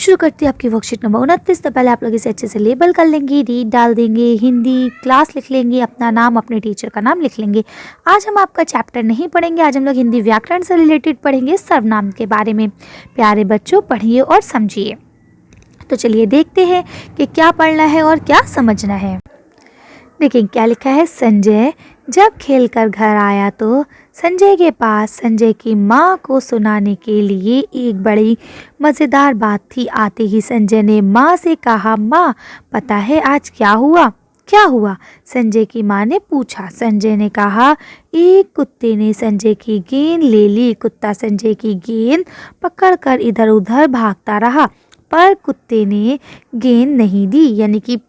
शुरू करते हैं आपकी वर्कशीट नंबर 29। तो पहले आप लोग इसे अच्छे से लेबल कर लेंगे, रीड डाल देंगे, हिंदी क्लास लिख लेंगे, अपना नाम, अपने टीचर का नाम लिख लेंगे। आज हम आपका चैप्टर नहीं पढ़ेंगे, आज हम लोग हिंदी व्याकरण से रिलेटेड पढ़ेंगे, सर्वनाम के बारे में। प्यारे बच्चों, पढ़िए और समझिए। तो चलिए देखते हैं कि क्या पढ़ना है और क्या समझना है। देखिए क्या लिखा है। संजय जब खेल कर घर आया तो संजय के पास संजय की माँ को सुनाने के लिए एक बड़ी मज़ेदार बात थी। आते ही संजय ने माँ से कहा, माँ पता है आज क्या हुआ? क्या हुआ? संजय की माँ ने पूछा। संजय ने कहा, एक कुत्ते ने संजय की गेंद ले ली। कुत्ता संजय की गेंद पकड़कर इधर उधर भागता रहा, पर कुत्ते ने गेंद नहीं दी। यानी कि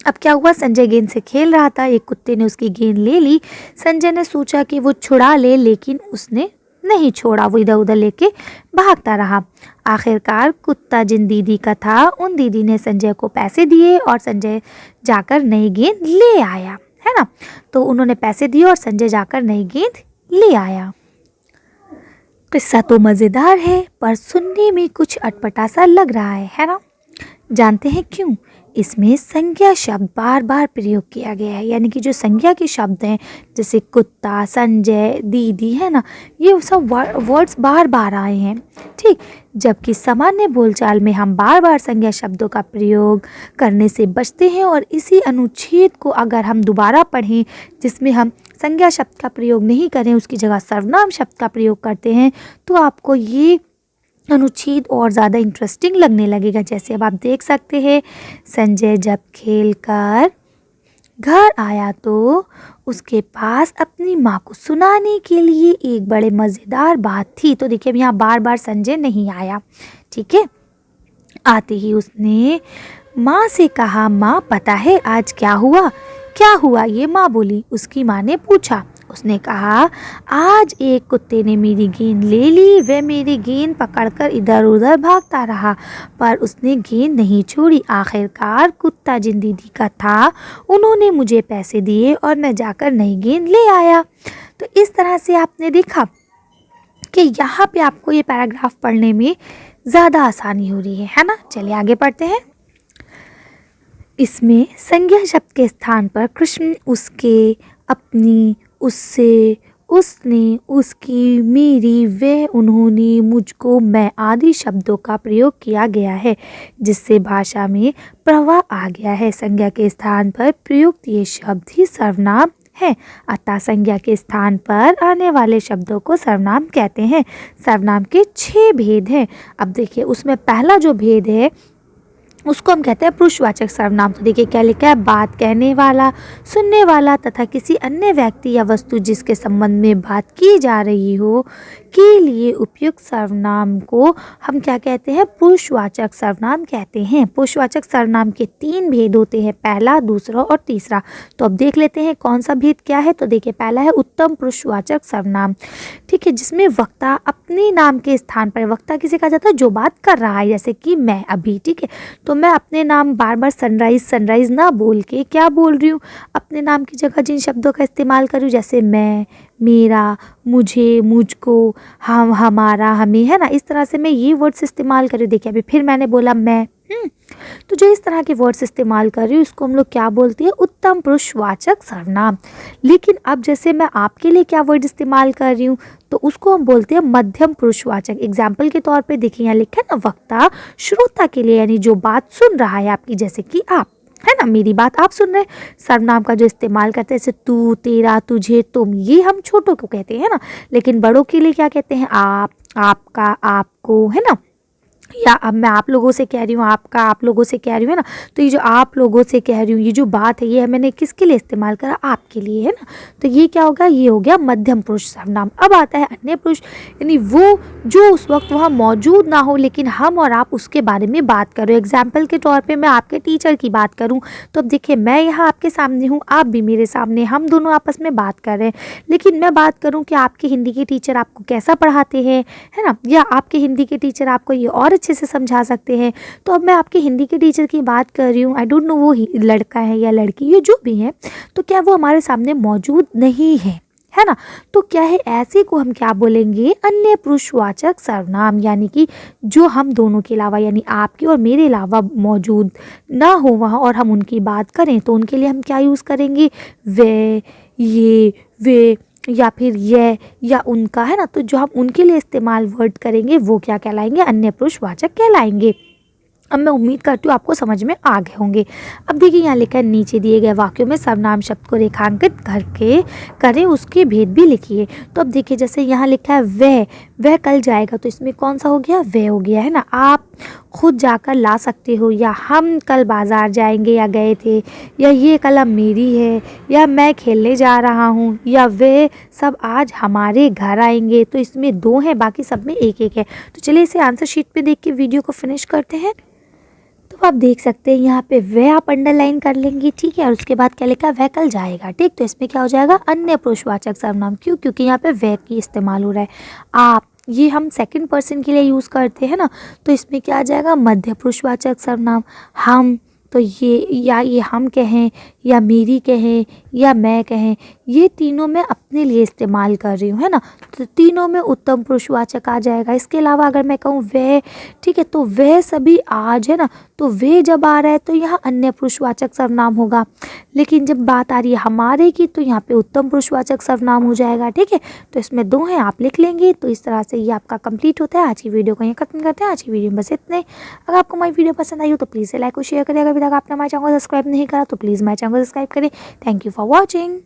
अब क्या हुआ, संजय गेंद से खेल रहा था, एक कुत्ते ने उसकी गेंद ले ली। संजय ने सोचा कि वो छुड़ा ले, लेकिन उसने नहीं छोड़ा, वो इधर उधर लेके भागता रहा। आखिरकार कुत्ता जिन दीदी का था, उन दीदी ने संजय को पैसे दिए और संजय जाकर नई गेंद ले आया, है ना। तो उन्होंने पैसे दिए और संजय जाकर नई गेंद ले आया। किस्सा तो मज़ेदार है, पर सुनने में कुछ अटपटा सा लग रहा है ना। जानते हैं क्यों? इसमें संज्ञा शब्द बार बार प्रयोग किया गया है। यानी कि जो संज्ञा के शब्द हैं, जैसे कुत्ता, संजय, दीदी, है ना, ये सब वर्ड्स बार बार आए हैं, ठीक। जबकि सामान्य बोलचाल में हम बार बार संज्ञा शब्दों का प्रयोग करने से बचते हैं, और इसी अनुच्छेद को अगर हम दोबारा पढ़ें जिसमें हम संज्ञा शब्द का प्रयोग नहीं करें, उसकी जगह सर्वनाम शब्द का प्रयोग करते हैं, तो आपको ये अनुच्छेद और ज़्यादा इंटरेस्टिंग लगने लगेगा। जैसे अब आप देख सकते हैं, संजय जब खेल कर घर आया तो उसके पास अपनी माँ को सुनाने के लिए एक बड़े मज़ेदार बात थी। तो देखिए अब यहाँ बार बार संजय नहीं आया, ठीक है। आते ही उसने माँ से कहा, माँ पता है आज क्या हुआ? क्या हुआ? ये माँ बोली। उसकी माँ ने पूछा। उसने कहा, आज एक कुत्ते ने मेरी गेंद ले ली। वह मेरी गेंद पकड़कर इधर उधर भागता रहा, पर उसने गेंद नहीं छोड़ी। आखिरकार कुत्ता जिन दीदी का था, उन्होंने मुझे पैसे दिए और मैं जाकर नई गेंद ले आया। तो इस तरह से आपने देखा कि यहाँ पे आपको ये पैराग्राफ पढ़ने में ज़्यादा आसानी हो रही है ना। चलिए आगे पढ़ते हैं। इसमें संज्ञा शब्द के स्थान पर कृष्ण, उसके, अपनी, उससे, उसने, उसकी, मेरी, वह, उन्होंने, मुझको, मैं आदि शब्दों का प्रयोग किया गया है, जिससे भाषा में प्रवाह आ गया है। संज्ञा के स्थान पर प्रयुक्त ये शब्द ही सर्वनाम है। अतः संज्ञा के स्थान पर आने वाले शब्दों को सर्वनाम कहते हैं। सर्वनाम के 6 भेद हैं। अब देखिए उसमें पहला जो भेद है उसको हम कहते हैं पुरुषवाचक सर्वनाम। तो देखिए क्या लिखा है, बात कहने वाला, सुनने वाला तथा किसी अन्य व्यक्ति या वस्तु जिसके संबंध में बात की जा रही हो के लिए उपयुक्त सर्वनाम को हम क्या कहते हैं, पुरुषवाचक सर्वनाम कहते हैं। पुरुषवाचक सर्वनाम के 3 भेद होते हैं, पहला, दूसरा और तीसरा। तो अब देख लेते हैं कौन सा भेद क्या है। तो देखिए पहला है उत्तम पुरुषवाचक सर्वनाम, ठीक है, जिसमें वक्ता अपने नाम के स्थान पर, वक्ता किसे कहा जाता है, जो बात कर रहा है, जैसे कि मैं अभी, ठीक है। तो मैं अपने नाम बार बार सनराइज सनराइज ना बोल के क्या बोल रही हूँ, अपने नाम की जगह जिन शब्दों का इस्तेमाल कर रही हूँ, जैसे मैं, मेरा, मुझे, मुझको, हम, हमारा, हमें, है ना। इस तरह से मैं ये वर्ड्स इस्तेमाल कर रही हूँ। देखिए अभी फिर मैंने बोला मैं, तो जो इस तरह के वर्ड्स इस्तेमाल कर रही हूँ इसको हम लोग क्या बोलते हैं, उत्तम पुरुषवाचक सर्वनाम। लेकिन अब जैसे मैं आपके लिए क्या वर्ड इस्तेमाल कर रही हूँ तो उसको हम बोलते हैं मध्यम पुरुषवाचक। एग्जाम्पल के तौर पे देखिए यहाँ लिखा है ना, वक्ता श्रोता के लिए, यानी जो बात सुन रहा है आपकी, जैसे कि आप, है ना, मेरी बात आप सुन रहे हैं। सर्वनाम का जो इस्तेमाल करते हैं, जैसे तू, तेरा, तुझे, तुम, ये हम छोटों को कहते हैं ना। लेकिन बड़ों के लिए क्या कहते हैं, आप, आपका, आपको, है ना। या अब मैं आप लोगों से कह रही हूँ, आपका, आप लोगों से कह रही हूँ, है ना। तो ये जो आप लोगों से कह रही हूँ, ये जो बात है, ये मैंने किसके लिए इस्तेमाल करा, आपके लिए, है ना। तो ये क्या होगा, ये हो गया मध्यम पुरुष सर्वनाम। अब आता है अन्य पुरुष, यानी वो जो उस वक्त वहाँ मौजूद ना हो लेकिन हम और आप उसके बारे में बात करो। एग्जाम्पल के तौर पर मैं आपके टीचर की बात करूँ तो अब देखिए मैं यहाँ आपके सामने हूँ, आप भी मेरे सामने, हम दोनों आपस में बात कर रहे हैं। लेकिन मैं बात करूँ कि आपके हिंदी के टीचर आपको कैसा पढ़ाते हैं, है ना, या आपके हिंदी के टीचर आपको ये और अच्छे से समझा सकते हैं। तो अब मैं आपके हिंदी के टीचर की बात कर रही हूँ, आई डोंट नो वो लड़का है या लड़की, ये जो भी है, तो क्या वो हमारे सामने मौजूद नहीं है, है ना। तो क्या है, ऐसे को हम क्या बोलेंगे, अन्य पुरुषवाचक सर्वनाम, यानी कि जो हम दोनों के अलावा यानी आपके और मेरे अलावा मौजूद ना हो वहाँ और हम उनकी बात करें तो उनके लिए हम क्या यूज़ करेंगे, वे, ये, वे या फिर यह या उनका, है ना। तो जो हम उनके लिए इस्तेमाल वर्ड करेंगे वो क्या कहलाएंगे, अन्य पुरुषवाचक कहलाएंगे। अब मैं उम्मीद करती हूँ आपको समझ में आ गए होंगे। अब देखिए यहाँ लिखा है, नीचे दिए गए वाक्यों में सर्वनाम शब्द को रेखांकित करके करें, उसके भेद भी लिखिए। तो अब देखिए जैसे यहाँ लिखा है वह कल जाएगा, तो इसमें कौन सा हो गया, वह हो गया, है ना। आप खुद जाकर ला सकते हो, या हम कल बाजार जाएंगे या गए थे, या ये कलम मेरी है, या मैं खेलने जा रहा हूँ, या वे सब आज हमारे घर आएंगे। तो इसमें 2 हैं, बाकी सब में एक एक है। तो चलिए इसे आंसर शीट पे देख के वीडियो को फिनिश करते हैं। तो आप देख सकते हैं यहाँ पे वह आप अंडरलाइन कर लेंगे, ठीक है। और उसके बाद क्या लिखा है, वह कल जाएगा, ठीक। तो इसमें क्या हो जाएगा, अन्य पुरुषवाचक सर्वनाम। क्यों, क्योंकि यहाँ पे वह की इस्तेमाल हो रहा है। आप, ये हम सेकंड पर्सन के लिए यूज़ करते हैं ना, तो इसमें क्या आ जाएगा, मध्य पुरुषवाचक सर्वनाम। हम, तो ये हम कहें, या मेरी कहें, या मैं कहें, ये तीनों मैं अपने लिए इस्तेमाल कर रही हूँ, है ना। तो तीनों में उत्तम पुरुषवाचक आ जाएगा। इसके अलावा अगर मैं कहूँ वह, ठीक है, तो वह सभी आज, है ना, तो वे जब आ रहा है तो यहाँ अन्य पुरुषवाचक सर्वनाम होगा। लेकिन जब बात आ रही है हमारे की, तो यहाँ पे उत्तम पुरुषवाचक सर्वनाम हो जाएगा, ठीक है। तो इसमें 2 हैं, आप लिख लेंगे। तो इस तरह से ये आपका कंप्लीट होता है। आज की वीडियो को यहाँ खत्म करते हैं। आज की वीडियो में बस इतने। अगर आपको हमारी वीडियो पसंद आई हो तो प्लीज़ लाइक और शेयर करें। अगर अभी तक आपने हमारे चैनल को सब्सक्राइब नहीं करा तो प्लीज़ हमारे चैनल को सब्सक्राइब करें। Thank you for watching.